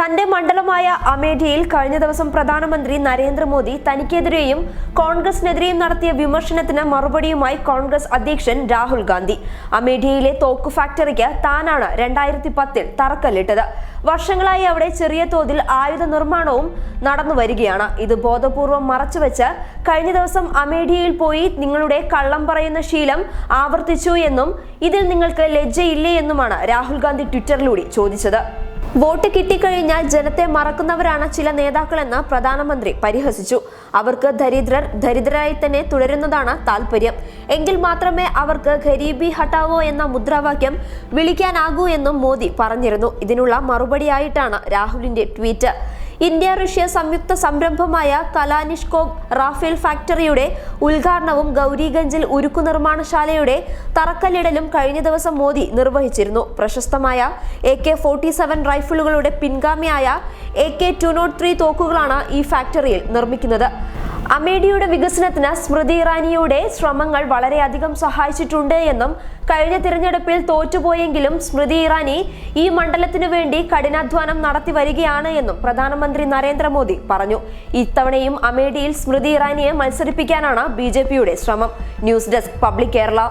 തന്റെ മണ്ഡലമായ അമേഠിയിൽ കഴിഞ്ഞ ദിവസം പ്രധാനമന്ത്രി നരേന്ദ്രമോദി തനിക്കെതിരെയും കോൺഗ്രസിനെതിരെയും നടത്തിയ വിമർശനത്തിന് മറുപടിയുമായി കോൺഗ്രസ് അധ്യക്ഷൻ രാഹുൽ ഗാന്ധി. അമേഠിയിലെ തോക്ക് ഫാക്ടറിക്ക് താനാണ് 2010-ൽ തറക്കല്ലിട്ടത്. വർഷങ്ങളായി അവിടെ ചെറിയ തോതിൽ ആയുധ നിർമ്മാണവും നടന്നു വരികയാണ്. ഇത് ബോധപൂർവം മറച്ചുവെച്ച് കഴിഞ്ഞ ദിവസം അമേഠിയിൽ പോയി നിങ്ങളുടെ കള്ളം പറയുന്ന ശീലം ആവർത്തിച്ചു എന്നും ഇതിൽ നിങ്ങൾക്ക് ലജ്ജയില്ലേ എന്നുമാണ് രാഹുൽ ഗാന്ധി ട്വിറ്ററിലൂടെ ചോദിച്ചത്. വോട്ട് കിട്ടിക്കഴിഞ്ഞാൽ ജനത്തെ മറക്കുന്നവരാണ് ചില നേതാക്കളെന്ന് പ്രധാനമന്ത്രി പരിഹസിച്ചു. അവർക്ക് ദരിദ്രരായി തന്നെ തുടരുന്നതാണ് താല്പര്യം. എങ്കിൽ മാത്രമേ അവർക്ക് ഗരീബി ഹട്ടാവോ എന്ന മുദ്രാവാക്യം വിളിക്കാനാകൂ എന്നും മോദി പറഞ്ഞിരുന്നു. ഇതിനുള്ള മറുപടിയായിട്ടാണ് രാഹുലിന്റെ ട്വീറ്റ്. ഇന്ത്യ റഷ്യ സംയുക്ത സംരംഭമായ കലാനിഷ്കോവ് റാഫേൽ ഫാക്ടറിയുടെ ഉദ്ഘാടനവും ഗൗരിഗഞ്ചിൽ ഉരുക്കു നിർമ്മാണശാലയുടെ തറക്കല്ലിടലും കഴിഞ്ഞ ദിവസം മോദി നിർവഹിച്ചിരുന്നു. പ്രശസ്തമായ AK-47 റൈഫിളുകളുടെ പിൻഗാമിയായ AK-203 തോക്കുകളാണ് ഈ ഫാക്ടറിയിൽ നിർമ്മിക്കുന്നത്. അമേഠിയുടെ വികസനത്തിന് സ്മൃതി ഇറാനിയുടെ ശ്രമങ്ങൾ വളരെയധികം സഹായിച്ചിട്ടുണ്ട് എന്നും കഴിഞ്ഞ തിരഞ്ഞെടുപ്പിൽ തോറ്റുപോയെങ്കിലും സ്മൃതി ഇറാനി ഈ മണ്ഡലത്തിനു വേണ്ടി കഠിനാധ്വാനം നടത്തി വരികയാണ് എന്നും പ്രധാനമന്ത്രി നരേന്ദ്രമോദി പറഞ്ഞു. ഇത്തവണയും അമേഠിയിൽ സ്മൃതി ഇറാനിയെ മത്സരിപ്പിക്കാനാണ് BJPയുടെ ശ്രമം. News desk public Kerala.